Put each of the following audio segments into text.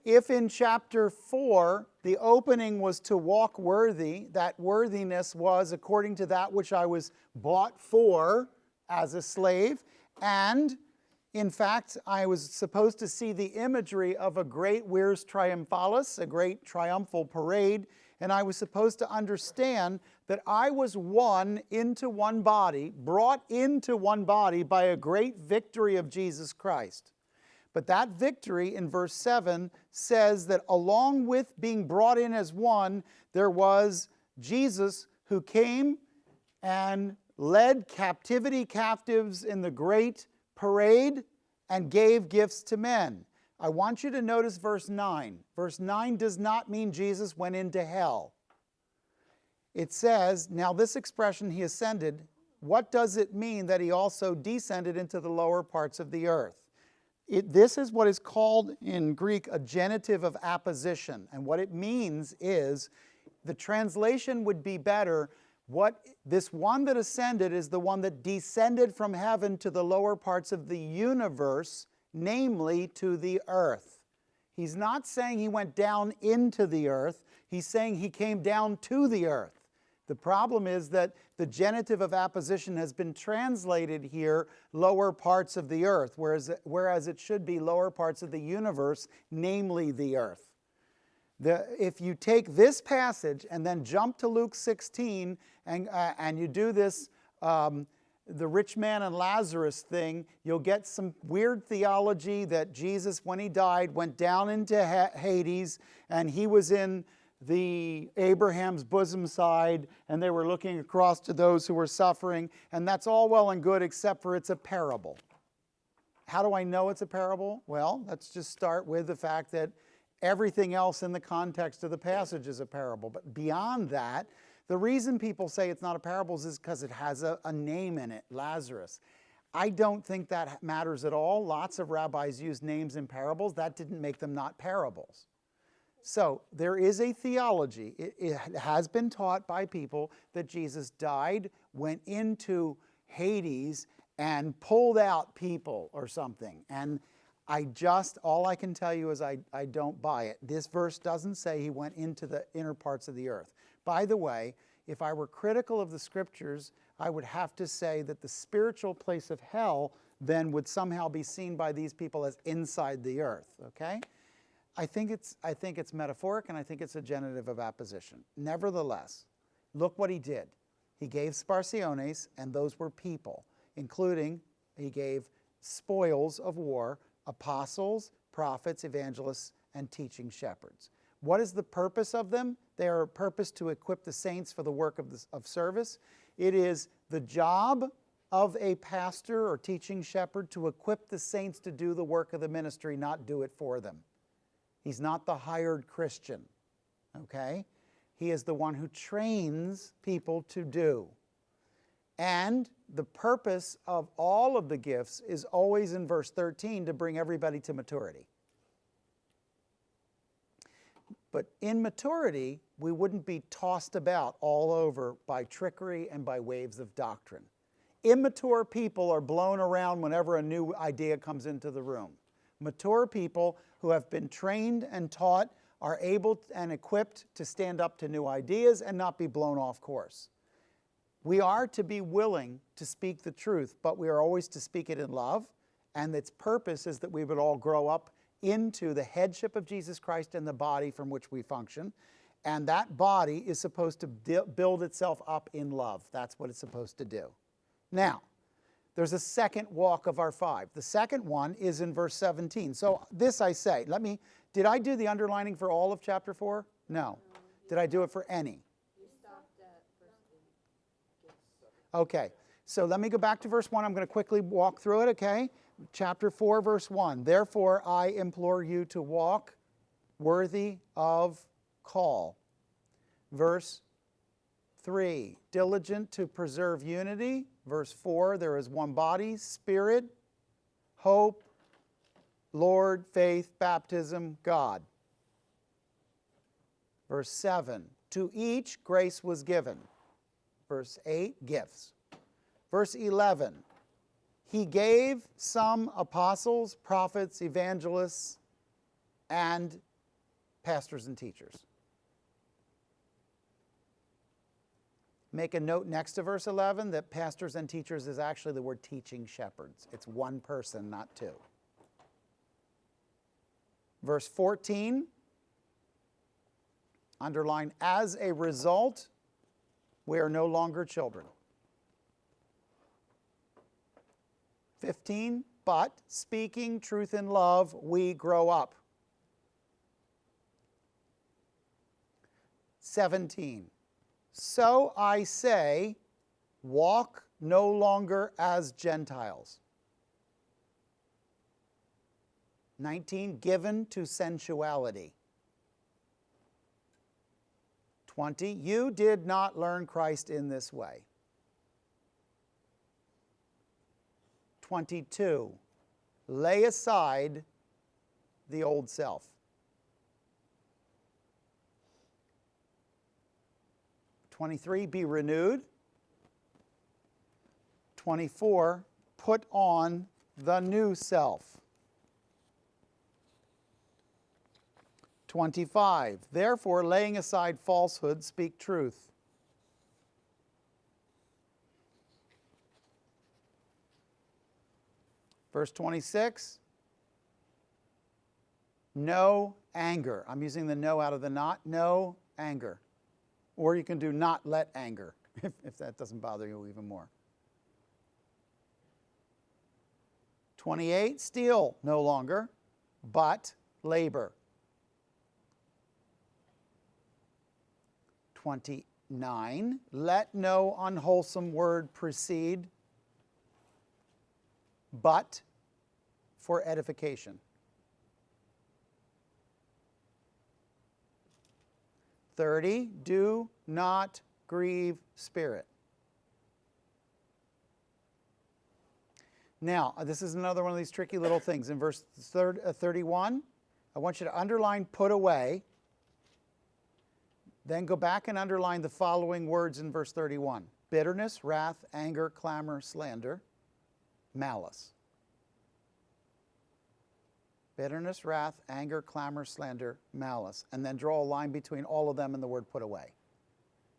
If in chapter 4 the opening was to walk worthy, that worthiness was according to that which I was bought for as a slave, and in fact I was supposed to see the imagery of a great Vires Triumphalis, a great triumphal parade, and I was supposed to understand that I was one into one body, brought into one body by a great victory of Jesus Christ. But that victory in verse 7 says that along with being brought in as one, there was Jesus who came and led captivity captives in the great parade and gave gifts to men. I want you to notice verse 9. Verse 9 does not mean Jesus went into hell. It says, now this expression, he ascended, what does it mean that he also descended into the lower parts of the earth? This is what is called in Greek a genitive of apposition. And what it means is, the translation would be better, this one that ascended is the one that descended from heaven to the lower parts of the universe, namely to the earth. He's not saying he went down into the earth. He's saying he came down to the earth. The problem is that the genitive of apposition has been translated here lower parts of the earth, whereas it should be lower parts of the universe, namely the earth. If you take this passage and then jump to Luke 16 and you do this, the rich man and Lazarus thing, you'll get some weird theology that Jesus, when he died, went down into Hades, and he was in the Abraham's bosom side, and they were looking across to those who were suffering, and that's all well and good except for it's a parable. How do I know it's a parable? Well, let's just start with the fact that everything else in the context of the passage is a parable. But beyond that, the reason people say it's not a parable is because it has a name in it, Lazarus. I don't think that matters at all. Lots of rabbis use names in parables. That didn't make them not parables. So there is a theology, it has been taught by people, that Jesus died, went into Hades, and pulled out people or something. And all I can tell you is I don't buy it. This verse doesn't say he went into the inner parts of the earth. By the way, if I were critical of the scriptures, I would have to say that the spiritual place of hell then would somehow be seen by these people as inside the earth, okay? I think it's metaphoric, and I think it's a genitive of apposition. Nevertheless, look what he did. He gave sparsiones, and those were people, including he gave spoils of war, apostles, prophets, evangelists, and teaching shepherds. What is the purpose of them? They are a purpose to equip the saints for the work of service. It is the job of a pastor or teaching shepherd to equip the saints to do the work of the ministry, not do it for them. He's not the hired Christian, okay? He is the one who trains people to do. And the purpose of all of the gifts is always in verse 13 to bring everybody to maturity. But in maturity, we wouldn't be tossed about all over by trickery and by waves of doctrine. Immature people are blown around whenever a new idea comes into the room. Mature people who have been trained and taught are able and equipped to stand up to new ideas and not be blown off course. We are to be willing to speak the truth, but we are always to speak it in love, and its purpose is that we would all grow up into the headship of Jesus Christ and the body from which we function, and that body is supposed to build itself up in love. That's what it's supposed to do. Now, there's a second walk of our 5. The second one is in verse 17. So this I say, did I do the underlining for all of chapter 4? No. Did I do it for any? You stopped at verse 8. Okay, so let me go back to verse 1. I'm going to quickly walk through it, okay? Chapter 4, verse 1. Therefore I implore you to walk worthy of call. Verse 3, diligent to preserve unity. Verse 4, there is one body, Spirit, hope, Lord, faith, baptism, God. Verse 7, to each grace was given. Verse 8, gifts. Verse 11, he gave some apostles, prophets, evangelists, and pastors and teachers. Make a note next to verse 11 that pastors and teachers is actually the word teaching shepherds. It's one person, not two. Verse 14, underline, as a result, we are no longer children. 15, but speaking truth in love, we grow up. 17, so I say, walk no longer as Gentiles. 19, given to sensuality. 20, you did not learn Christ in this way. 22, lay aside the old self. 23, be renewed. 24, put on the new self. 25, therefore, laying aside falsehood, speak truth. Verse 26, no anger. I'm using the no out of the not. No anger. Or you can do not let anger, if that doesn't bother you even more. 28, steal no longer, but labor. 29, let no unwholesome word proceed, but for edification. 30, do not grieve Spirit. Now, this is another one of these tricky little things. In verse 31, I want you to underline put away. Then go back and underline the following words in verse 31. Bitterness, wrath, anger, clamor, slander, malice. Bitterness, wrath, anger, clamor, slander, malice. And then draw a line between all of them and the word put away.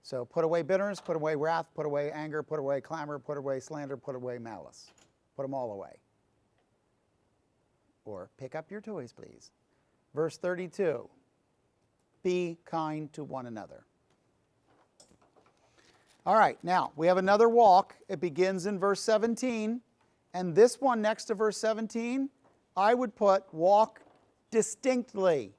So put away bitterness, put away wrath, put away anger, put away clamor, put away slander, put away malice. Put them all away. Or pick up your toys, please. Verse 32. Be kind to one another. All right, now we have another walk. It begins in verse 17. And this one next to verse 17, I would put walk distinctly.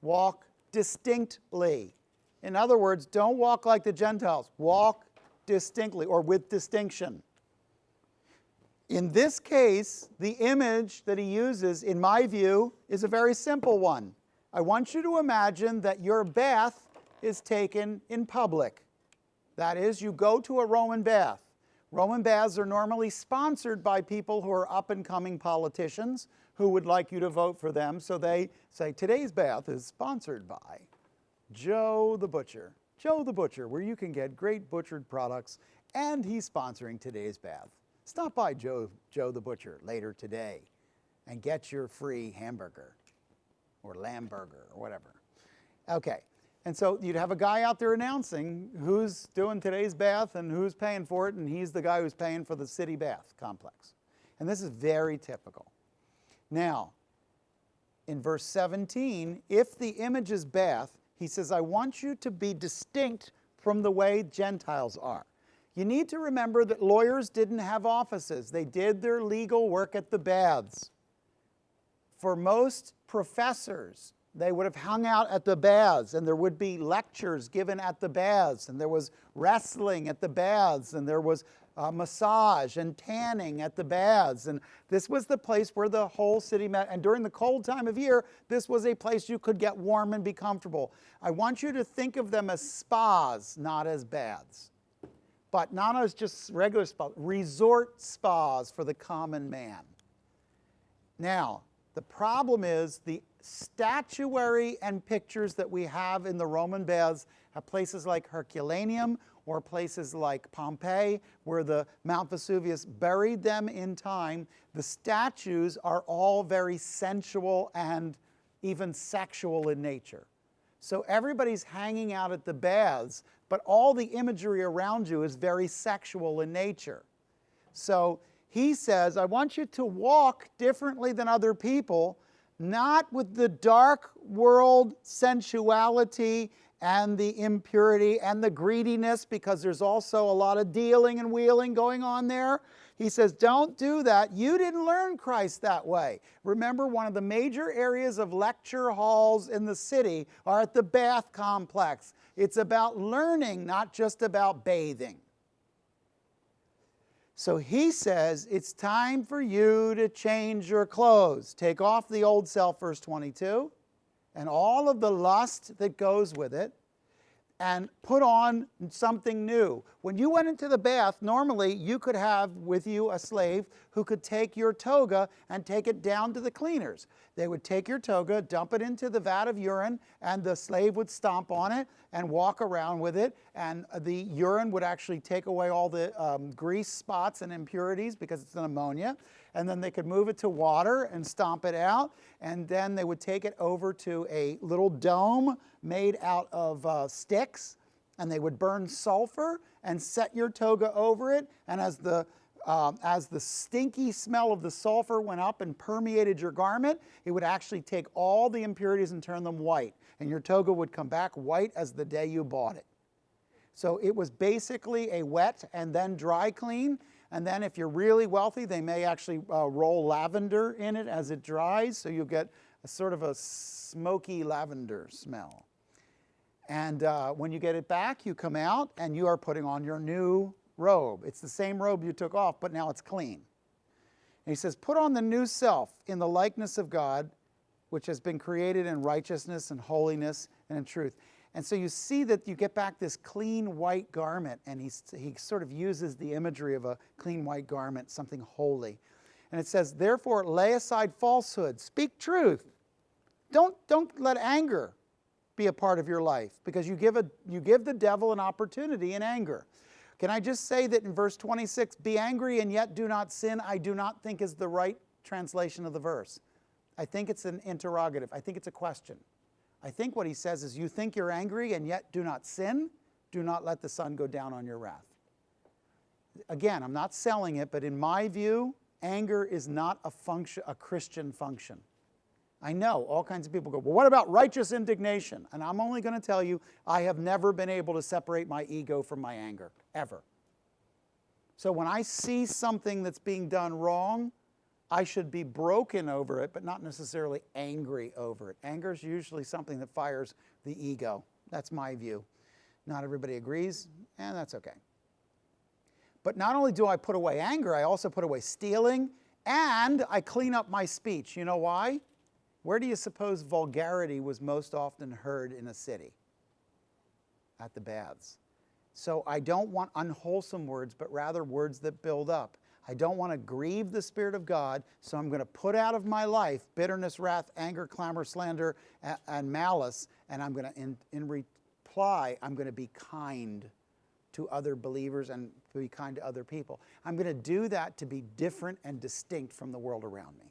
Walk distinctly. In other words, don't walk like the Gentiles. Walk distinctly or with distinction. In this case, the image that he uses, in my view, is a very simple one. I want you to imagine that your bath is taken in public. That is, you go to a Roman bath. Roman baths are normally sponsored by people who are up-and-coming politicians who would like you to vote for them. So they say, today's bath is sponsored by Joe the Butcher. Joe the Butcher, where you can get great butchered products, and he's sponsoring today's bath. Stop by Joe the Butcher later today and get your free hamburger or lamb burger or whatever. Okay, and so you'd have a guy out there announcing who's doing today's bath and who's paying for it, and he's the guy who's paying for the city bath complex. And this is very typical. Now, in verse 17, if the image is bath, he says, I want you to be distinct from the way Gentiles are. You need to remember that lawyers didn't have offices. They did their legal work at the baths. For most professors, they would have hung out at the baths, and there would be lectures given at the baths, and there was wrestling at the baths, and there was massage and tanning at the baths. And this was the place where the whole city met. And during the cold time of year, this was a place you could get warm and be comfortable. I want you to think of them as spas, not as baths. But not as just regular spas, resort spas for the common man. Now, the problem is the statuary and pictures that we have in the Roman baths have places like Herculaneum or places like Pompeii, where the Mount Vesuvius buried them in time. The statues are all very sensual and even sexual in nature. So everybody's hanging out at the baths, but all the imagery around you is very sexual in nature. So he says, I want you to walk differently than other people, not with the dark world sensuality and the impurity and the greediness, because there's also a lot of dealing and wheeling going on there. He says, don't do that. You didn't learn Christ that way. Remember, one of the major areas of lecture halls in the city are at the bath complex. It's about learning, not just about bathing. So he says, it's time for you to change your clothes. Take off the old self, verse 22, and all of the lust that goes with it, and put on something new. When you went into the bath, normally you could have with you a slave who could take your toga and take it down to the cleaners. They would take your toga, dump it into the vat of urine, and the slave would stomp on it and walk around with it, and the urine would actually take away all the grease spots and impurities because it's an ammonia, and then they could move it to water and stomp it out, and then they would take it over to a little dome made out of sticks, and they would burn sulfur and set your toga over it, and as the stinky smell of the sulfur went up and permeated your garment, it would actually take all the impurities and turn them white, and your toga would come back white as the day you bought it. So it was basically a wet and then dry clean, and then if you're really wealthy, they may actually roll lavender in it as it dries, so you'll get a sort of a smoky lavender smell. And when you get it back, you come out and you are putting on your new robe. It's the same robe you took off, but now it's clean. And he says, put on the new self in the likeness of God, which has been created in righteousness and holiness and in truth. And so you see that you get back this clean white garment, and he sort of uses the imagery of a clean white garment, something holy. And it says, therefore, lay aside falsehood, speak truth. Don't let anger be a part of your life, because you give the devil an opportunity in anger. Can I just say that in verse 26, be angry and yet do not sin, I do not think is the right translation of the verse. I think it's an interrogative. I think it's a question. I think what he says is, you think you're angry and yet do not sin, do not let the sun go down on your wrath. Again, I'm not selling it, but in my view, anger is not a Christian function. I know all kinds of people go, well, what about righteous indignation? And I'm only going to tell you, I have never been able to separate my ego from my anger, ever. So when I see something that's being done wrong, I should be broken over it, but not necessarily angry over it. Anger is usually something that fires the ego. That's my view. Not everybody agrees, and that's okay. But not only do I put away anger, I also put away stealing, and I clean up my speech. You know why? Where do you suppose vulgarity was most often heard in a city? At the baths. So I don't want unwholesome words, but rather words that build up. I don't want to grieve the Spirit of God, so I'm going to put out of my life bitterness, wrath, anger, clamor, slander, and malice, and I'm going to, in reply, I'm going to be kind to other believers and be kind to other people. I'm going to do that to be different and distinct from the world around me.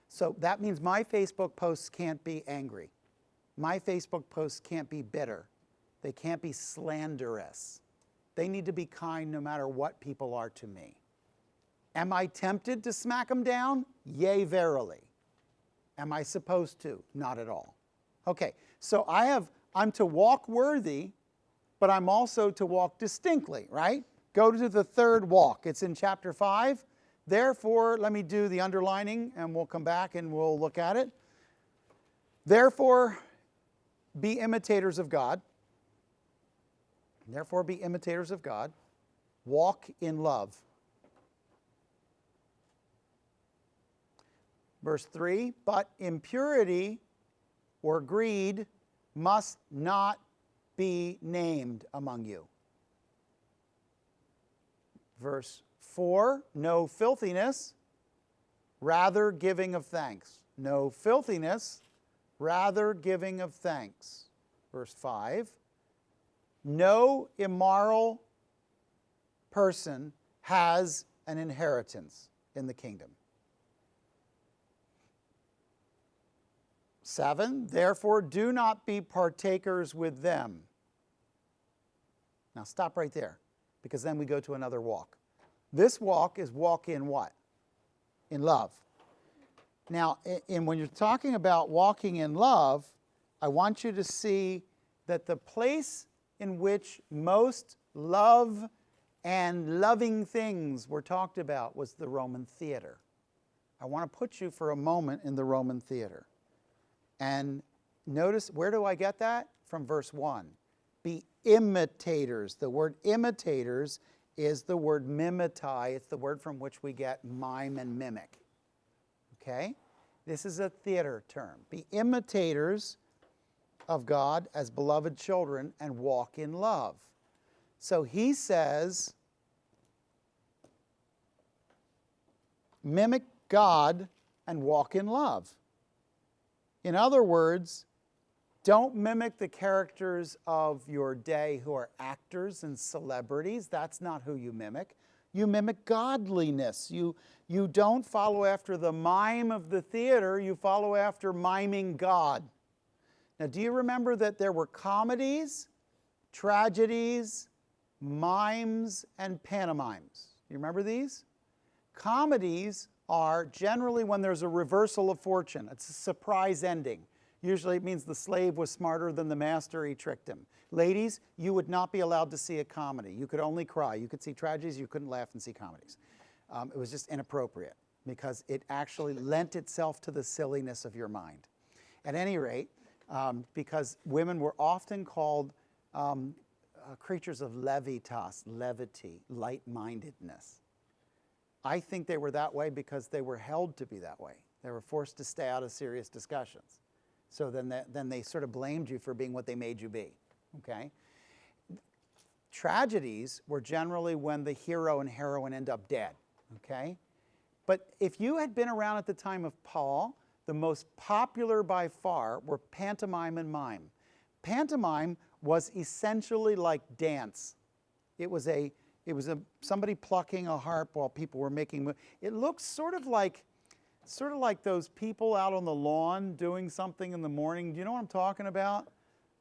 So that means my Facebook posts can't be angry. My Facebook posts can't be bitter. They can't be slanderous. They need to be kind no matter what people are to me. Am I tempted to smack them down? Yea, verily. Am I supposed to? Not at all. Okay, so I'm to walk worthy, but I'm also to walk distinctly, right? Go to the third walk. It's in chapter 5. Therefore, let me do the underlining, and we'll come back and we'll look at it. Therefore, be imitators of God. Therefore, be imitators of God. Walk in love. Verse 3, but impurity or greed must not be named among you. Verse 4, no filthiness, rather giving of thanks. No filthiness, rather giving of thanks. Verse 5, no immoral person has an inheritance in the kingdom. 7, therefore do not be partakers with them. Now stop right there, because then we go to another walk. This walk is walk in what? In love. Now, when you're talking about walking in love, I want you to see that the place in which most love and loving things were talked about was the Roman theater. I want to put you for a moment in the Roman theater. And notice, where do I get that? From verse 1. Be imitators. The word imitators is the word mimetai. It's the word from which we get mime and mimic. Okay? This is a theater term. Be imitators of God as beloved children and walk in love. So he says, mimic God and walk in love. In other words, don't mimic the characters of your day who are actors and celebrities. That's not who you mimic. You mimic godliness. You don't follow after the mime of the theater. You follow after miming God. Now, do you remember that there were comedies, tragedies, mimes, and pantomimes? You remember these? Comedies are generally when there's a reversal of fortune. It's a surprise ending. Usually it means the slave was smarter than the master, he tricked him. Ladies, you would not be allowed to see a comedy. You could only cry. You could see tragedies, you couldn't laugh and see comedies. It was just inappropriate because it actually lent itself to the silliness of your mind. At any rate, because women were often called creatures of levitas, levity, light-mindedness. I think they were that way because they were held to be that way. They were forced to stay out of serious discussions. So then they sort of blamed you for being what they made you be, okay? Tragedies were generally when the hero and heroine end up dead, okay? But if you had been around at the time of Paul, the most popular by far were pantomime and mime. Pantomime was essentially like dance. It was somebody plucking a harp while people were making. It looks sort of like those people out on the lawn doing something in the morning. Do you know what I'm talking about?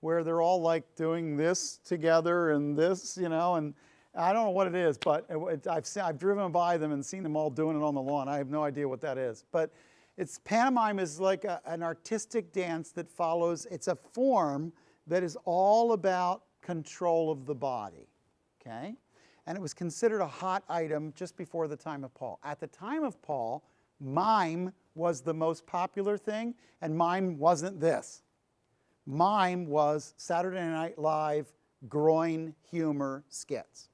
Where they're all like doing this together and this, you know, and I don't know what it is, but I've driven by them and seen them all doing it on the lawn. I have no idea what that is. But pantomime is like an artistic dance that follows. It's a form that is all about control of the body, okay? And it was considered a hot item just before the time of Paul. At the time of Paul, mime was the most popular thing, and mime wasn't this. Mime was Saturday Night Live groin humor skits.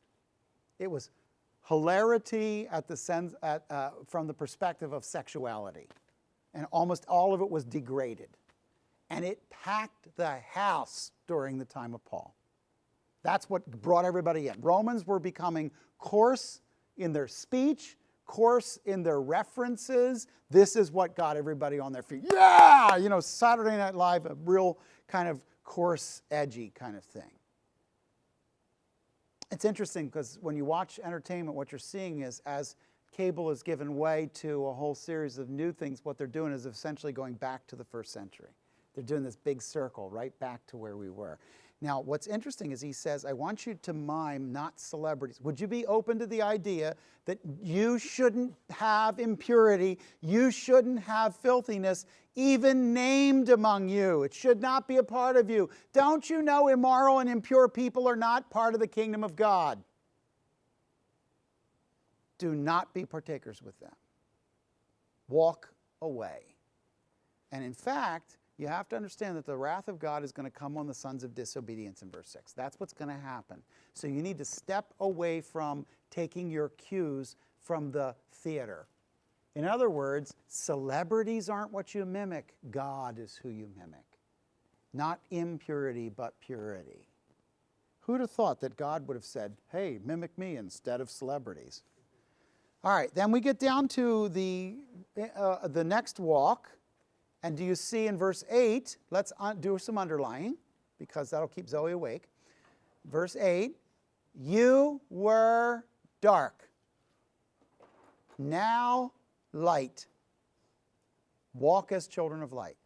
It was hilarity from the perspective of sexuality. And almost all of it was degraded. And it packed the house during the time of Paul. That's what brought everybody in. Romans were becoming coarse in their speech, coarse in their references. This is what got everybody on their feet. Yeah! You know, Saturday Night Live, a real kind of coarse, edgy kind of thing. It's interesting because when you watch entertainment, what you're seeing is as cable has given way to a whole series of new things, what they're doing is essentially going back to the first century. They're doing this big circle right back to where we were. Now, what's interesting is he says, I want you to mime, not celebrities. Would you be open to the idea that you shouldn't have impurity, you shouldn't have filthiness even named among you? It should not be a part of you. Don't you know immoral and impure people are not part of the kingdom of God? Do not be partakers with them. Walk away. And in fact, you have to understand that the wrath of God is going to come on the sons of disobedience in verse 6. That's what's going to happen. So you need to step away from taking your cues from the theater. In other words, celebrities aren't what you mimic. God is who you mimic. Not impurity, but purity. Who'd have thought that God would have said, hey, mimic me instead of celebrities? All right, then we get down to the next walk. And do you see in verse 8, let's do some underlining, because that'll keep Zoe awake. Verse 8, you were dark, now light. Walk as children of light.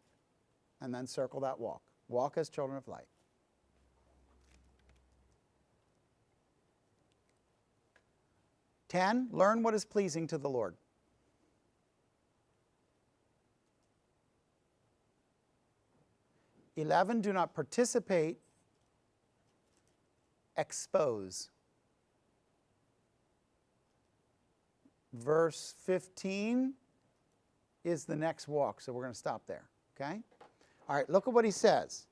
and then circle that walk. Walk as children of light. Ten, learn what is pleasing to the Lord. $11, do not participate, expose. Verse 15 is the next walk, so we're going to stop there, okay? All right, look at what he says.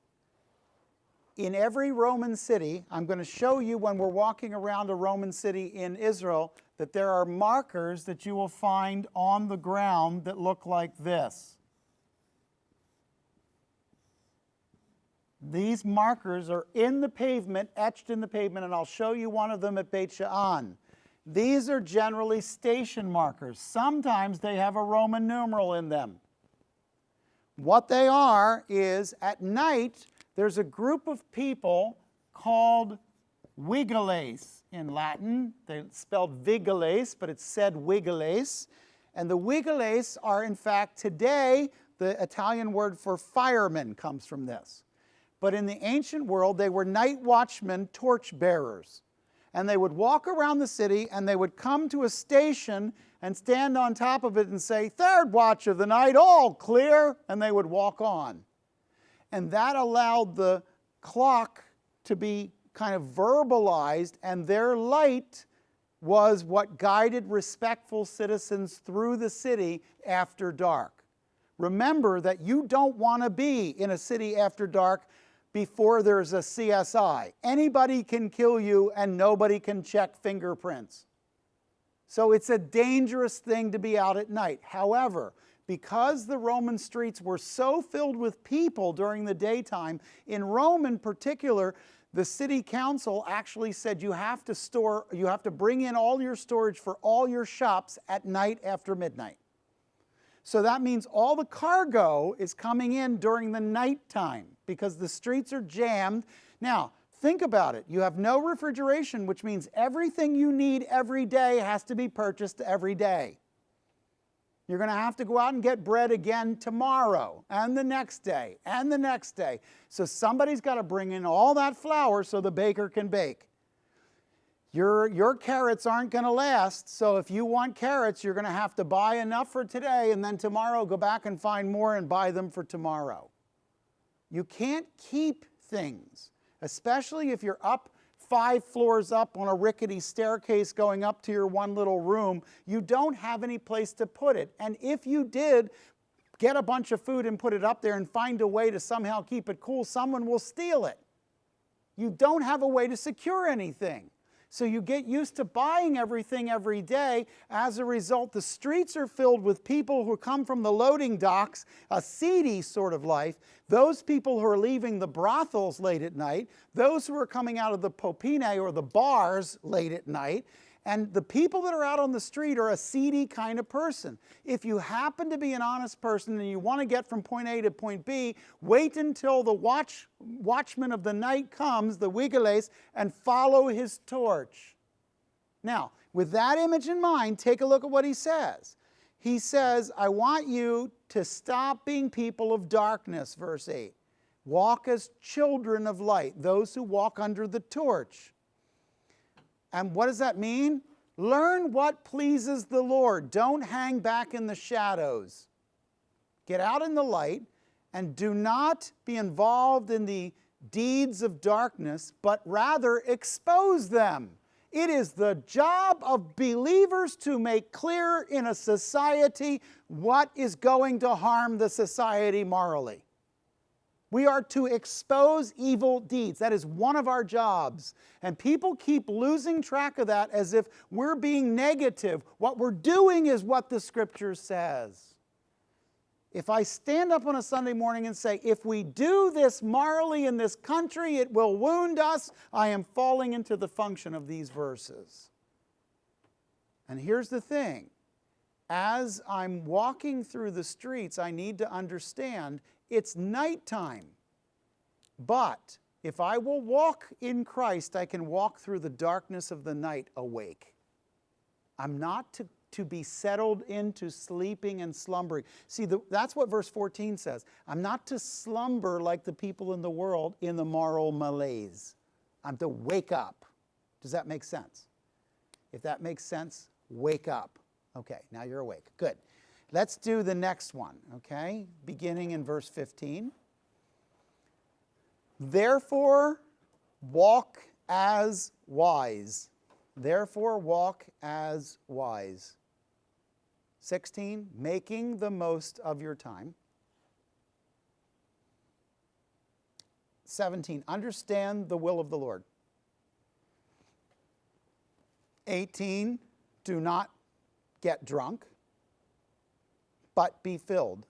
In every Roman city, I'm going to show you when we're walking around a Roman city in Israel that there are markers that you will find on the ground that look like this. These markers are in the pavement, etched in the pavement, and I'll show you one of them at Beit Sha'an. These are generally station markers. Sometimes they have a Roman numeral in them. What they are is, at night, there's a group of people called vigiles in Latin. They're spelled vigiles, but it's said vigiles. And the vigiles are, in fact, today, the Italian word for firemen comes from this. But in the ancient world, they were night watchmen, torch bearers. And they would walk around the city, and they would come to a station and stand on top of it and say, "Third watch of the night, all clear," and they would walk on. And that allowed the clock to be kind of verbalized, and their light was what guided respectful citizens through the city after dark. Remember that you don't want to be in a city after dark before there's a CSI. Anybody can kill you and nobody can check fingerprints. So it's a dangerous thing to be out at night. However, because the Roman streets were so filled with people during the daytime, in Rome in particular, the city council actually said you have to bring in all your storage for all your shops at night after midnight. So that means all the cargo is coming in during the nighttime because the streets are jammed. Now, think about it. You have no refrigeration, which means everything you need every day has to be purchased every day. You're going to have to go out and get bread again tomorrow, and the next day, and the next day. So somebody's got to bring in all that flour so the baker can bake. Your carrots aren't going to last, so if you want carrots, you're going to have to buy enough for today, and then tomorrow go back and find more and buy them for tomorrow. You can't keep things, especially if you're up 5 floors up on a rickety staircase going up to your one little room. You don't have any place to put it. And if you did get a bunch of food and put it up there and find a way to somehow keep it cool, someone will steal it. You don't have a way to secure anything. So you get used to buying everything every day. As a result, the streets are filled with people who come from the loading docks, a seedy sort of life. Those people who are leaving the brothels late at night, those who are coming out of the popine or the bars late at night, and the people that are out on the street are a seedy kind of person. If you happen to be an honest person and you want to get from point A to point B, wait until the watchman of the night comes, the vigiles, and follow his torch. Now, with that image in mind, take a look at what he says. He says, I want you to stop being people of darkness, verse 8. Walk as children of light, those who walk under the torch. And what does that mean? Learn what pleases the Lord. Don't hang back in the shadows. Get out in the light and do not be involved in the deeds of darkness, but rather expose them. It is the job of believers to make clear in a society what is going to harm the society morally. We are to expose evil deeds. That is one of our jobs. And people keep losing track of that as if we're being negative. What we're doing is what the Scripture says. If I stand up on a Sunday morning and say, if we do this morally in this country, it will wound us, I am falling into the function of these verses. And here's the thing. As I'm walking through the streets, I need to understand it's nighttime. But if I will walk in Christ, I can walk through the darkness of the night awake. I'm not to to be settled into sleeping and slumbering. See, that's what verse 14 says. I'm not to slumber like the people in the world in the moral malaise. I'm to wake up. Does that make sense? If that makes sense, wake up. Okay, now you're awake. Good. Let's do the next one, okay? Beginning in verse 15. Therefore, walk as wise. Therefore, walk as wise. 16, making the most of your time. 17, understand the will of the Lord. 18, do not get drunk, but be filled.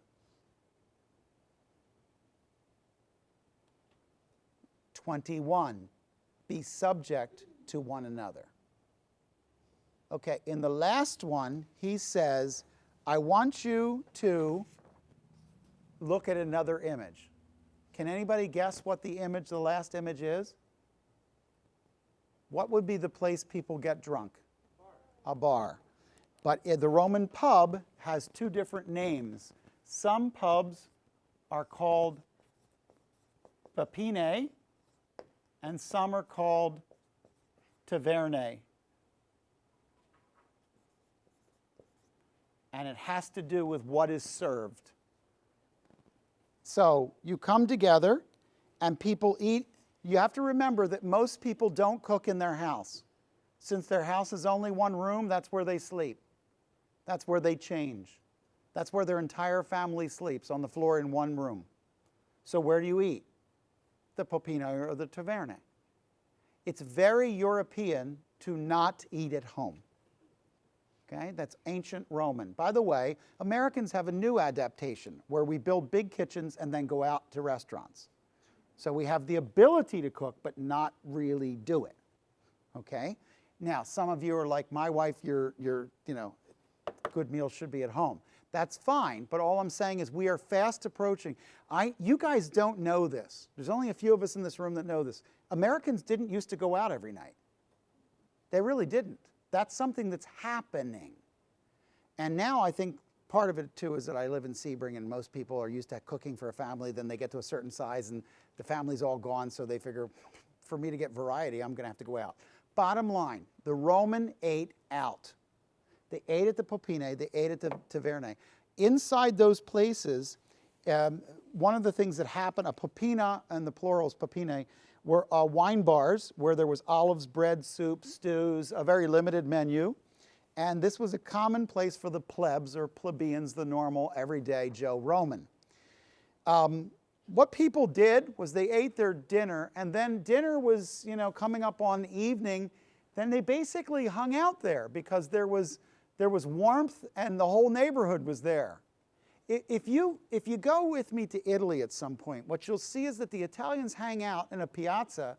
21, be subject to one another. Okay, in the last one, he says, I want you to look at another image. Can anybody guess what the last image is? What would be the place people get drunk? A bar. But the Roman pub has two different names. Some pubs are called papine, and some are called taverne. And it has to do with what is served. So you come together and people eat. You have to remember that most people don't cook in their house. Since their house is only one room, that's where they sleep. That's where they change. That's where their entire family sleeps, on the floor in one room. So where do you eat? The popino or the taverne. It's very European to not eat at home. Okay, that's ancient Roman. By the way, Americans have a new adaptation where we build big kitchens and then go out to restaurants. So we have the ability to cook, but not really do it. Okay? Now, some of you are like my wife, good meals should be at home. That's fine, but all I'm saying is we are fast approaching. You guys don't know this. There's only a few of us in this room that know this. Americans didn't used to go out every night. They really didn't. That's something that's happening. And now I think part of it too is that I live in Sebring and most people are used to cooking for a family, then they get to a certain size and the family's all gone, so they figure, for me to get variety, I'm going to have to go out. Bottom line, the Roman ate out. They ate at the popine, they ate at the taverne. Inside those places, one of the things that happened, a popina, and the plural is popine, were wine bars where there was olives, bread, soup, stews, a very limited menu. And this was a common place for the plebs or plebeians, the normal, everyday Joe Roman. What people did was they ate their dinner, and then dinner was, coming up on the evening. Then they basically hung out there because there was warmth and the whole neighborhood was there. If you go with me to Italy at some point, what you'll see is that the Italians hang out in a piazza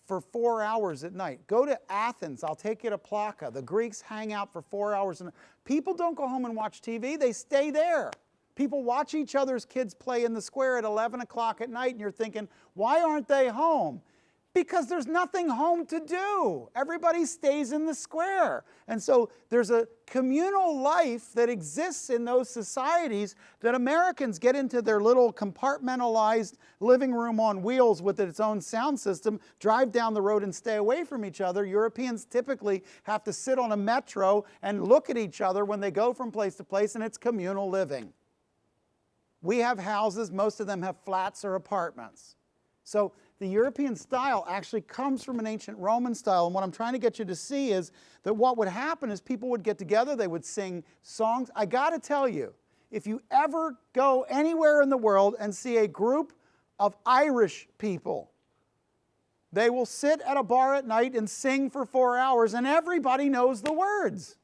for 4 hours at night. Go to Athens, I'll take you to Plaka. The Greeks hang out for 4 hours. People don't go home and watch TV, they stay there. People watch each other's kids play in the square at 11 o'clock at night, and you're thinking, why aren't they home? Because there's nothing home to do. Everybody stays in the square. And so there's a communal life that exists in those societies that Americans get into their little compartmentalized living room on wheels with its own sound system, drive down the road and stay away from each other. Europeans typically have to sit on a metro and look at each other when they go from place to place, and it's communal living. We have houses, most of them have flats or apartments. So the European style actually comes from an ancient Roman style. And what I'm trying to get you to see is that what would happen is people would get together, they would sing songs. I got to tell you, if you ever go anywhere in the world and see a group of Irish people, they will sit at a bar at night and sing for 4 hours, and everybody knows the words.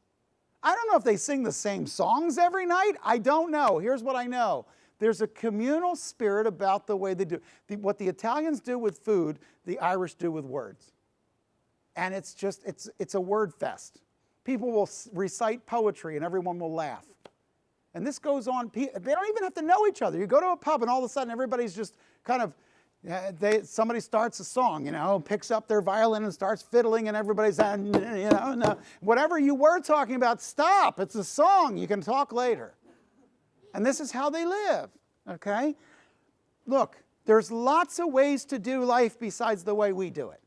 I don't know if they sing the same songs every night. I don't know. Here's what I know. There's a communal spirit about the way they do. What the Italians do with food, the Irish do with words. And it's a word fest. People will recite poetry and everyone will laugh. And this goes on, they don't even have to know each other. You go to a pub and all of a sudden everybody's just kind of Yeah, somebody starts a song, picks up their violin and starts fiddling, and everybody's, no, whatever you were talking about, stop. It's a song. You can talk later. And this is how they live, okay? Look, there's lots of ways to do life besides the way we do it.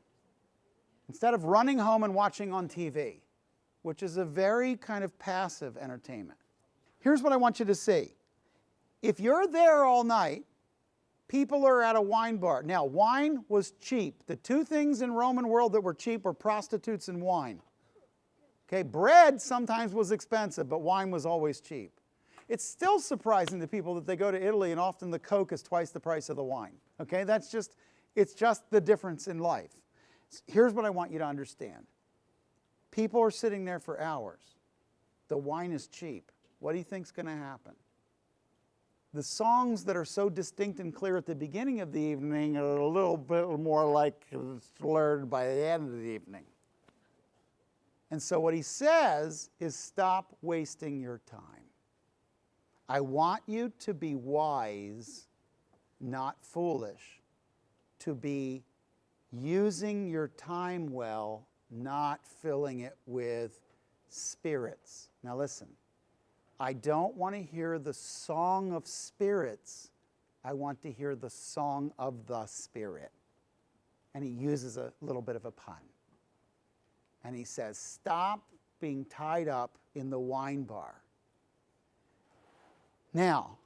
Instead of running home and watching on TV, which is a very kind of passive entertainment. Here's what I want you to see. If you're there all night, people are at a wine bar. Now, wine was cheap. The two things in Roman world that were cheap were prostitutes and wine. Okay, bread sometimes was expensive, but wine was always cheap. It's still surprising to people that they go to Italy and often the Coke is twice the price of the wine. Okay, it's just the difference in life. Here's what I want you to understand. People are sitting there for hours. The wine is cheap. What do you think's going to happen? The songs that are so distinct and clear at the beginning of the evening are a little bit more like slurred by the end of the evening. And so what he says is stop wasting your time. I want you to be wise, not foolish, to be using your time well, not filling it with spirits. Now listen. I don't want to hear the song of spirits. I want to hear the song of the Spirit. And he uses a little bit of a pun. And he says, stop being tied up in the wine bar. Now,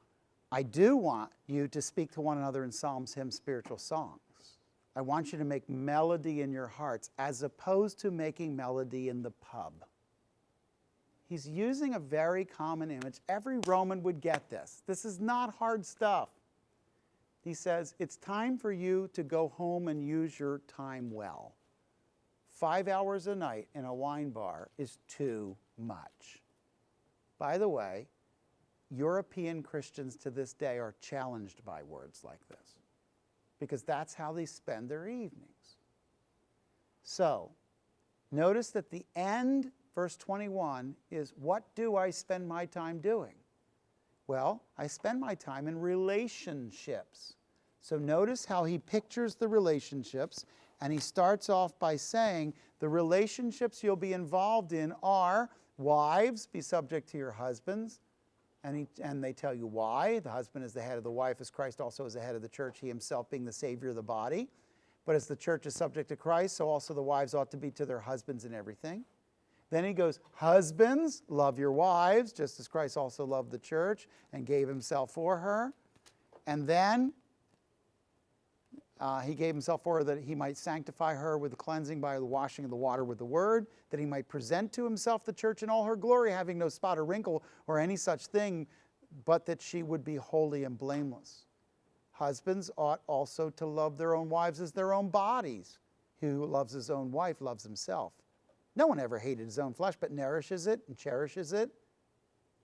I do want you to speak to one another in psalms, hymns, spiritual songs. I want you to make melody in your hearts as opposed to making melody in the pub. He's using a very common image. Every Roman would get this. This is not hard stuff. He says, it's time for you to go home and use your time well. 5 hours a night in a wine bar is too much. By the way, European Christians to this day are challenged by words like this because that's how they spend their evenings. So, notice that the end, verse 21, is what do I spend my time doing? Well, I spend my time in relationships. So notice how he pictures the relationships, and he starts off by saying the relationships you'll be involved in are, wives, be subject to your husbands. And they tell you why. The husband is the head of the wife, as Christ also is the head of the church, he himself being the Savior of the body. But as the church is subject to Christ, so also the wives ought to be to their husbands in everything. Then he goes, husbands, love your wives, just as Christ also loved the church and gave himself for her. And then he gave himself for her that he might sanctify her with the cleansing by the washing of the water with the word, that he might present to himself the church in all her glory, having no spot or wrinkle or any such thing, but that she would be holy and blameless. Husbands ought also to love their own wives as their own bodies. He who loves his own wife loves himself. No one ever hated his own flesh, but nourishes it and cherishes it,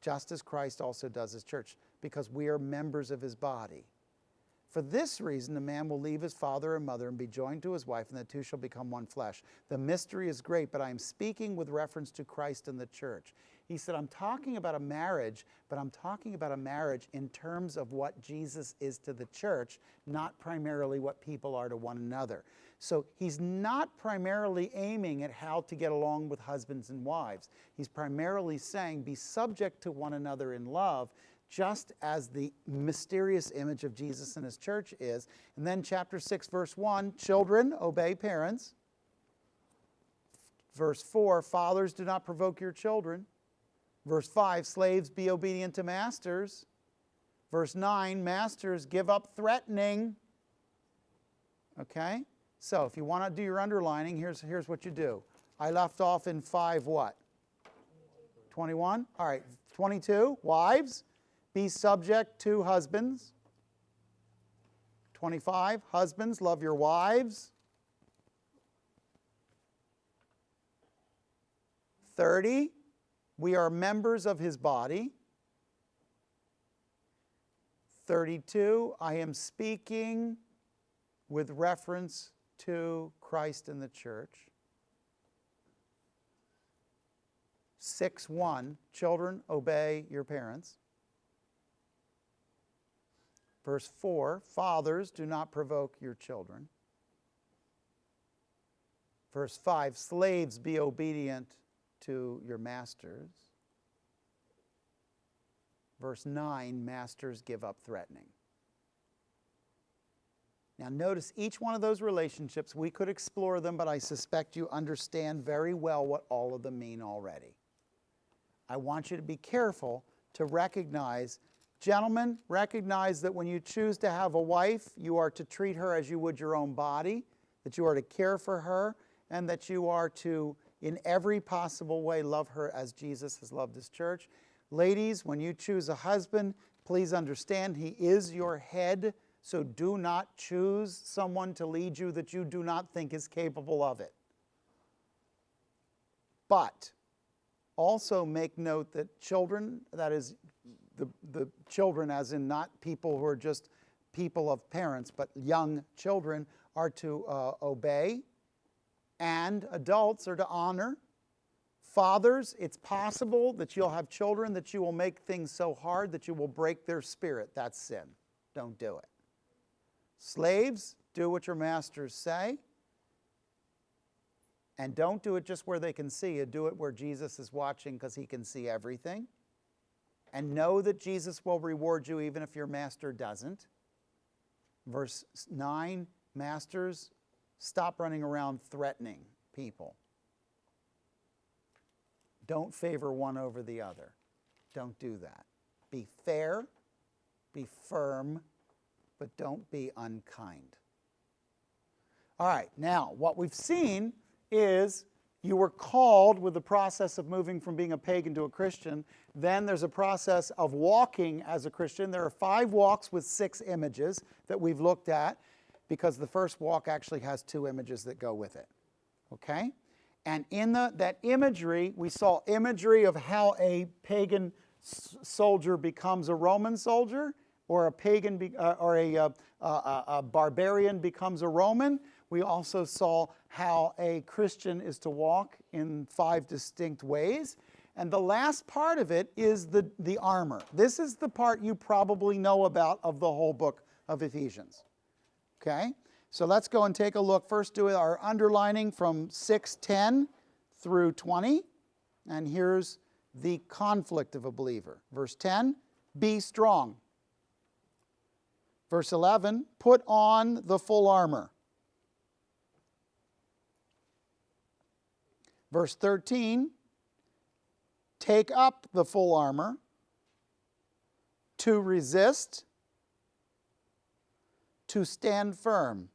just as Christ also does his church, because we are members of his body. For this reason, a man will leave his father and mother and be joined to his wife, and the two shall become one flesh. The mystery is great, but I am speaking with reference to Christ and the church. He said, I'm talking about a marriage, but I'm talking about a marriage in terms of what Jesus is to the church, not primarily what people are to one another. So he's not primarily aiming at how to get along with husbands and wives. He's primarily saying, be subject to one another in love, just as the mysterious image of Jesus and his church is. And then chapter 6, verse 1, children, obey parents. Verse 4, fathers, do not provoke your children. Verse 5, slaves, be obedient to masters. Verse 9, masters, give up threatening. Okay? So if you want to do your underlining, here's what you do. I left off in 5 what? 21? All right, 22, wives, be subject to husbands. 25, husbands, love your wives. 30, we are members of his body. 32, I am speaking with reference to Christ and the church. 6:1, children, obey your parents. Verse 4, fathers, do not provoke your children. Verse 5, slaves, be obedient to your masters. Verse 9, masters, give up threatening. Now notice each one of those relationships, we could explore them, but I suspect you understand very well what all of them mean already. I want you to be careful to recognize, gentlemen, recognize that when you choose to have a wife, you are to treat her as you would your own body, that you are to care for her, and that you are to, in every possible way, love her as Jesus has loved his church. Ladies, when you choose a husband, please understand he is your head, so do not choose someone to lead you that you do not think is capable of it. But also make note that children, that is the children as in not people who are just people of parents, but young children are to obey, and adults are to honor. Fathers, it's possible that you'll have children that you will make things so hard that you will break their spirit. That's sin. Don't do it. Slaves, do what your masters say. And don't do it just where they can see you. Do it where Jesus is watching because he can see everything. And know that Jesus will reward you even if your master doesn't. Verse 9, masters, stop running around threatening people. Don't favor one over the other. Don't do that. Be fair, be firm, but don't be unkind. All right, now what we've seen is you were called with the process of moving from being a pagan to a Christian. Then there's a process of walking as a Christian. There are 5 walks with 6 images that we've looked at because the first walk actually has 2 images that go with it. Okay? And in that imagery, we saw imagery of how a pagan soldier becomes a Roman soldier, or a pagan or a barbarian becomes a Roman. We also saw how a Christian is to walk in 5 distinct ways. And the last part of it is the armor. This is the part you probably know about of the whole book of Ephesians. Okay? So let's go and take a look. First, do our underlining from 6:10 through 20. And here's the conflict of a believer. Verse 10, be strong. Verse 11, put on the full armor. Verse 13, take up the full armor. To resist, to stand firm.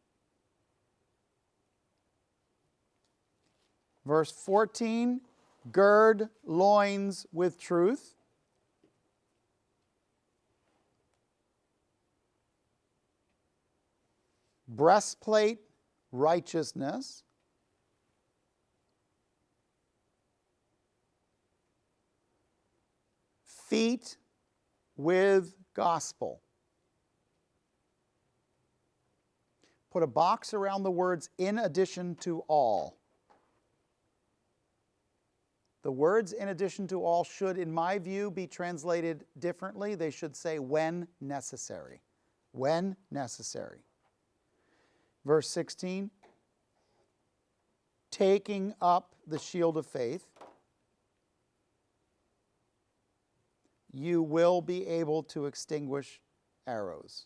Verse 14, gird loins with truth. Breastplate, righteousness. Feet with gospel. Put a box around the words in addition to all. The words in addition to all should, in my view, be translated differently. They should say when necessary. When necessary. Verse 16, taking up the shield of faith, you will be able to extinguish arrows.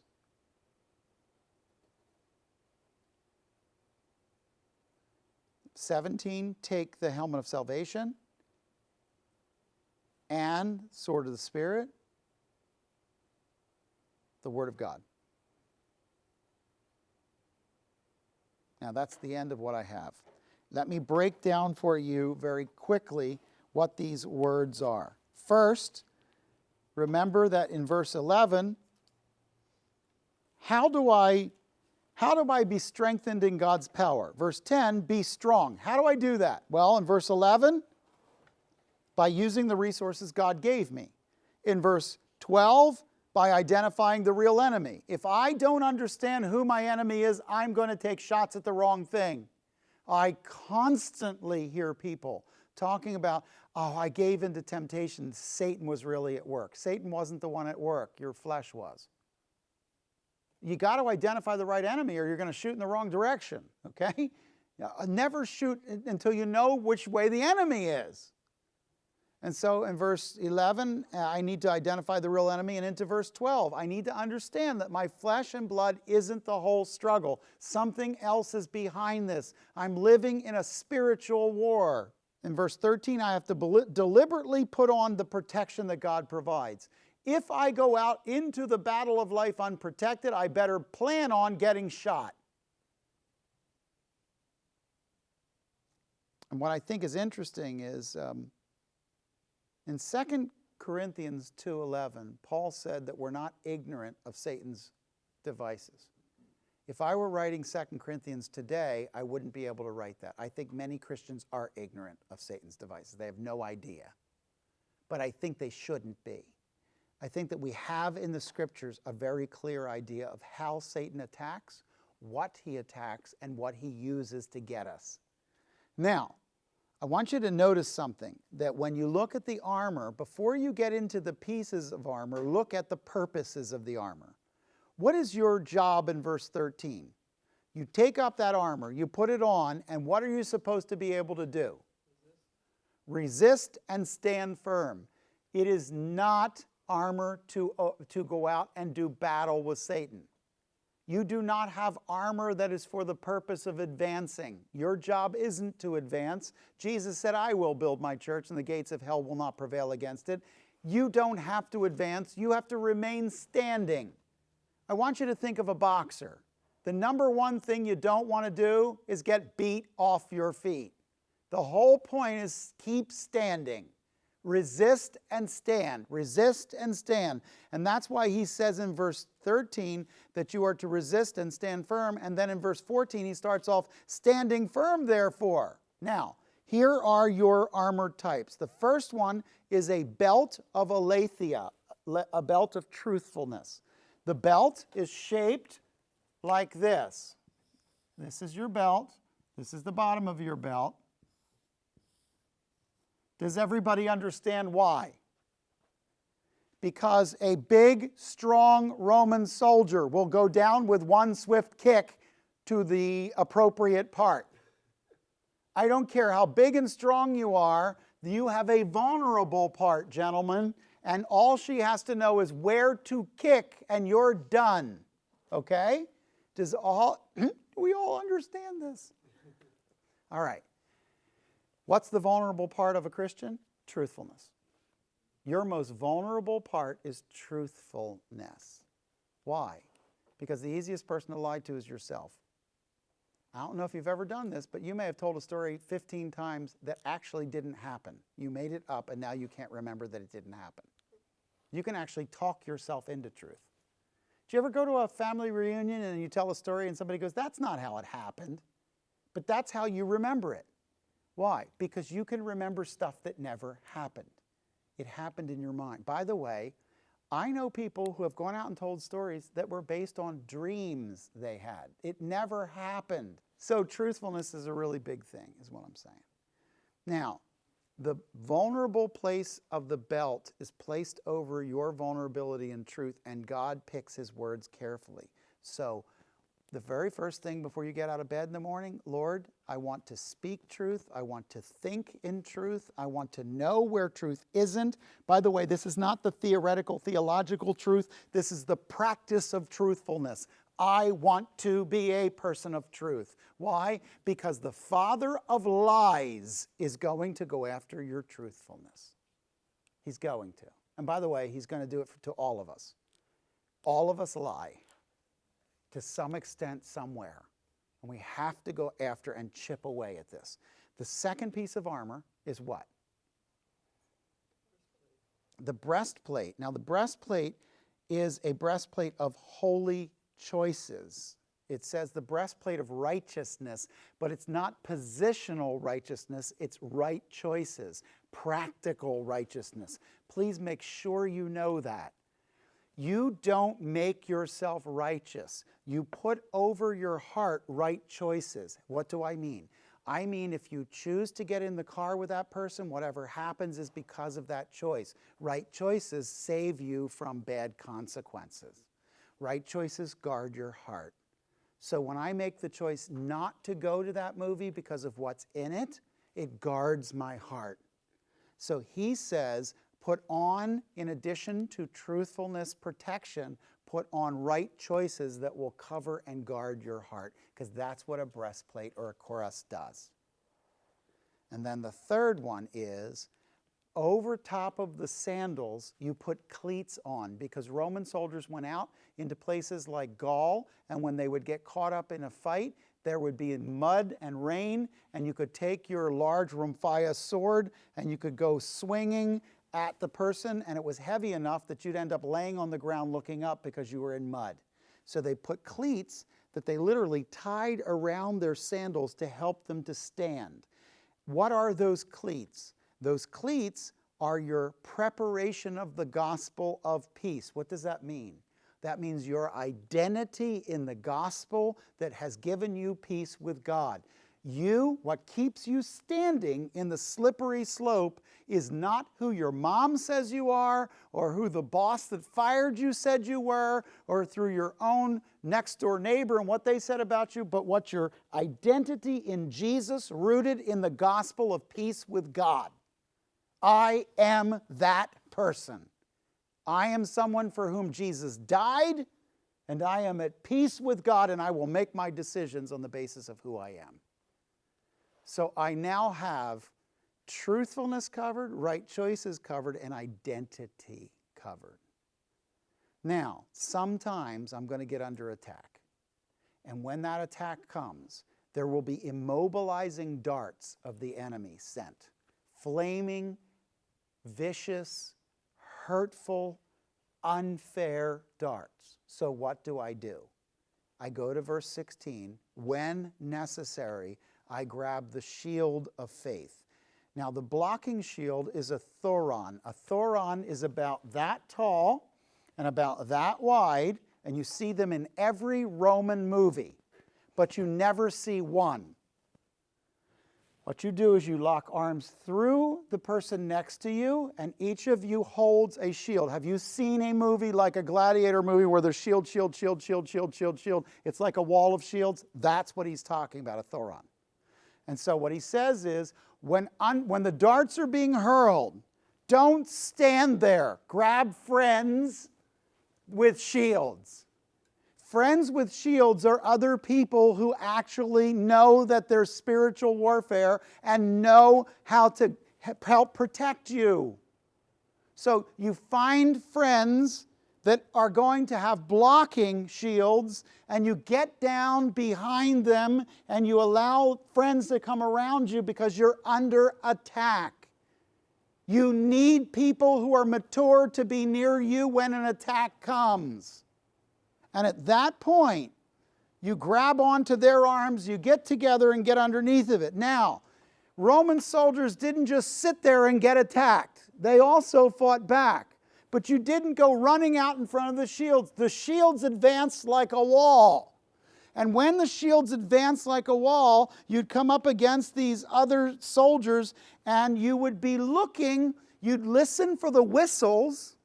(17) Take the helmet of salvation and sword of the Spirit, the Word of God. Now that's the end of what I have. Let me break down for you very quickly what these words are. First, remember that in verse 11, how do I be strengthened in God's power? Verse 10, be strong. How do I do that? Well, in verse 11, by using the resources God gave me. In verse 12, by identifying the real enemy. If I don't understand who my enemy is, I'm going to take shots at the wrong thing. I constantly hear people talking about, oh, I gave in to temptation. Satan was really at work. Satan wasn't the one at work. Your flesh was. You got to identify the right enemy or you're going to shoot in the wrong direction, okay? Never shoot until you know which way the enemy is. And so in verse 11, I need to identify the real enemy. And into verse 12, I need to understand that my flesh and blood isn't the whole struggle. Something else is behind this. I'm living in a spiritual war. In verse 13, I have to deliberately put on the protection that God provides. If I go out into the battle of life unprotected, I better plan on getting shot. And what I think is interesting is in 2 Corinthians 2:11, Paul said that we're not ignorant of Satan's devices. If I were writing 2 Corinthians today, I wouldn't be able to write that. I think many Christians are ignorant of Satan's devices. They have no idea. But I think they shouldn't be. I think that we have in the Scriptures a very clear idea of how Satan attacks, what he attacks, and what he uses to get us. Now, I want you to notice something, that when you look at the armor, before you get into the pieces of armor, look at the purposes of the armor. What is your job in verse 13? You take up that armor, you put it on, and what are you supposed to be able to do? Resist and stand firm. It is not armor to go out and do battle with Satan. You do not have armor that is for the purpose of advancing. Your job isn't to advance. Jesus said, I will build my church and the gates of hell will not prevail against it. You don't have to advance. You have to remain standing. I want you to think of a boxer. The number one thing you don't want to do is get beat off your feet. The whole point is keep standing. Resist and stand. Resist and stand. And that's why he says in verse 13 that you are to resist and stand firm. And then in verse 14 he starts off, standing firm therefore. Now, here are your armor types. The first one is a belt of aletheia, a belt of truthfulness. The belt is shaped like this. This is your belt. This is the bottom of your belt. Does everybody understand why? Because a big, strong Roman soldier will go down with one swift kick to the appropriate part. I don't care how big and strong you are, you have a vulnerable part, gentlemen, and all she has to know is where to kick and you're done. Okay? Do we all understand this? All right. What's the vulnerable part of a Christian? Truthfulness. Your most vulnerable part is truthfulness. Why? Because the easiest person to lie to is yourself. I don't know if you've ever done this, but you may have told a story 15 times that actually didn't happen. You made it up and now you can't remember that it didn't happen. You can actually talk yourself into truth. Do you ever go to a family reunion and you tell a story and somebody goes, that's not how it happened, but that's how you remember it. Why? Because you can remember stuff that never happened. It happened in your mind. By the way, I know people who have gone out and told stories that were based on dreams they had. It never happened. So truthfulness is a really big thing, is what I'm saying. Now, the vulnerable place of the belt is placed over your vulnerability in truth, and God picks his words carefully. So the very first thing before you get out of bed in the morning, Lord, I want to speak truth. I want to think in truth. I want to know where truth isn't. By the way, this is not the theoretical, theological truth. This is the practice of truthfulness. I want to be a person of truth. Why? Because the father of lies is going to go after your truthfulness. He's going to. And by the way, he's going to do it to all of us. All of us lie to some extent somewhere. And we have to go after and chip away at this. The second piece of armor is what? The breastplate. Now the breastplate is a breastplate of holy choices. It says the breastplate of righteousness, but it's not positional righteousness, it's right choices, practical righteousness. Please make sure you know that. You don't make yourself righteous. You put over your heart right choices. What do I mean? I mean, if you choose to get in the car with that person, whatever happens is because of that choice. Right choices save you from bad consequences. Right choices guard your heart. So when I make the choice not to go to that movie because of what's in it, it guards my heart. So he says, put on, in addition to truthfulness, protection, put on right choices that will cover and guard your heart, because that's what a breastplate or a cuirass does. And then the third one is, over top of the sandals, you put cleats on, because Roman soldiers went out into places like Gaul, and when they would get caught up in a fight, there would be mud and rain, and you could take your large Rhomphaia sword and you could go swinging at the person, and it was heavy enough that you'd end up laying on the ground looking up because you were in mud. So they put cleats that they literally tied around their sandals to help them to stand. What are those cleats? Those cleats are your preparation of the gospel of peace. What does that mean? That means your identity in the gospel that has given you peace with God. What keeps you standing in the slippery slope is not who your mom says you are, or who the boss that fired you said you were, or through your own next door neighbor and what they said about you, but what your identity in Jesus, rooted in the gospel of peace with God. I am that person. I am someone for whom Jesus died, and I am at peace with God, and I will make my decisions on the basis of who I am. So I now have truthfulness covered, right choices covered, and identity covered. Now, sometimes I'm going to get under attack. And when that attack comes, there will be immobilizing darts of the enemy sent. Flaming, vicious, hurtful, unfair darts. So what do? I go to verse 16. When necessary, I grab the shield of faith. Now, the blocking shield is a thoron. A thoron is about that tall and about that wide, and you see them in every Roman movie, but you never see one. What you do is you lock arms through the person next to you, and each of you holds a shield. Have you seen a movie like a gladiator movie where there's shield, shield, shield, shield, shield, shield, shield? It's like a wall of shields. That's what he's talking about, a thoron. And so what he says is, when the darts are being hurled, don't stand there. Grab friends with shields. Friends with shields are other people who actually know that there's spiritual warfare and know how to help protect you. So you find friends that are going to have blocking shields, and you get down behind them and you allow friends to come around you because you're under attack. You need people who are mature to be near you when an attack comes. And at that point, you grab onto their arms, you get together and get underneath of it. Now, Roman soldiers didn't just sit there and get attacked. They also fought back. But you didn't go running out in front of the shields. The shields advanced like a wall. And when the shields advanced like a wall, you'd come up against these other soldiers and you would be looking, you'd listen for the whistles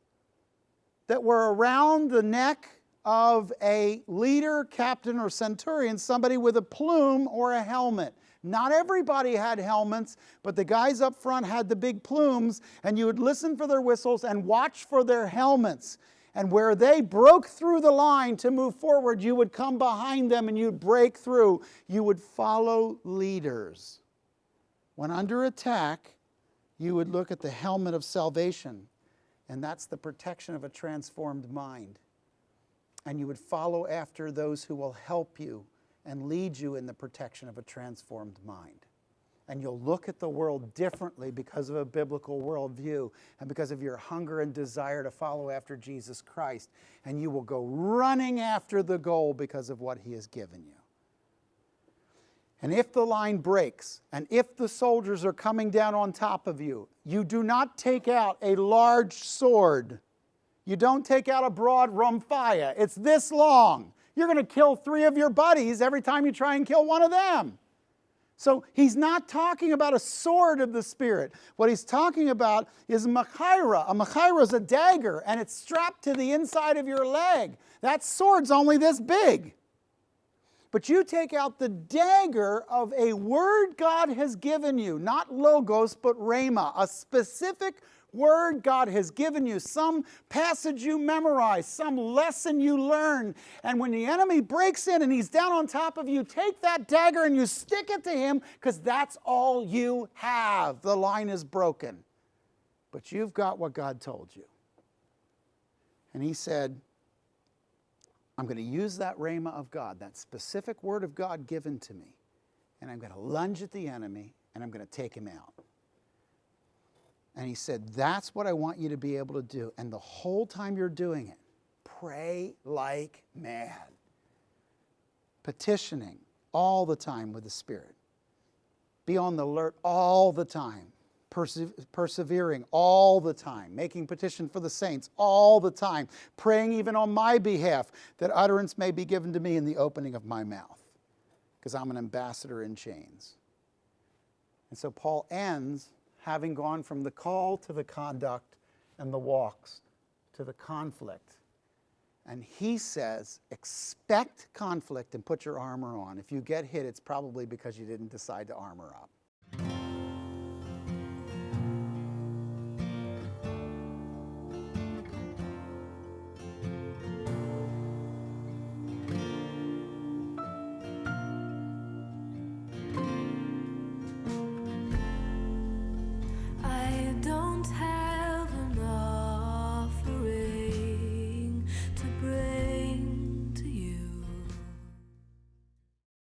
that were around the neck of a leader, captain, or centurion, somebody with a plume or a helmet. Not everybody had helmets, but the guys up front had the big plumes, and you would listen for their whistles and watch for their helmets. And where they broke through the line to move forward, you would come behind them and you'd break through. You would follow leaders. When under attack, you would look at the helmet of salvation, and that's the protection of a transformed mind. And you would follow after those who will help you and lead you in the protection of a transformed mind. And you'll look at the world differently because of a biblical worldview and because of your hunger and desire to follow after Jesus Christ. And you will go running after the goal because of what he has given you. And if the line breaks, and if the soldiers are coming down on top of you, you do not take out a large sword. You don't take out a broad Rhomphaia. It's this long. You're going to kill 3 of your buddies every time you try and kill one of them. So he's not talking about a sword of the Spirit. What he's talking about is machaira. A machaira is a dagger, and it's strapped to the inside of your leg. That sword's only this big. But you take out the dagger of a word God has given you, not logos, but rhema, a specific word God has given you, some passage you memorize, some lesson you learn. And when the enemy breaks in and he's down on top of you, take that dagger and you stick it to him, because that's all you have. The line is broken. But you've got what God told you. And he said, I'm going to use that rhema of God, that specific word of God given to me, and I'm going to lunge at the enemy, and I'm going to take him out. And he said, that's what I want you to be able to do. And the whole time you're doing it, pray like mad. Petitioning all the time with the Spirit. Be on the alert all the time. Persevering all the time, making petition for the saints all the time, praying even on my behalf that utterance may be given to me in the opening of my mouth, because I'm an ambassador in chains. And so Paul ends, having gone from the call to the conduct and the walks to the conflict. And he says, expect conflict and put your armor on. If you get hit, it's probably because you didn't decide to armor up.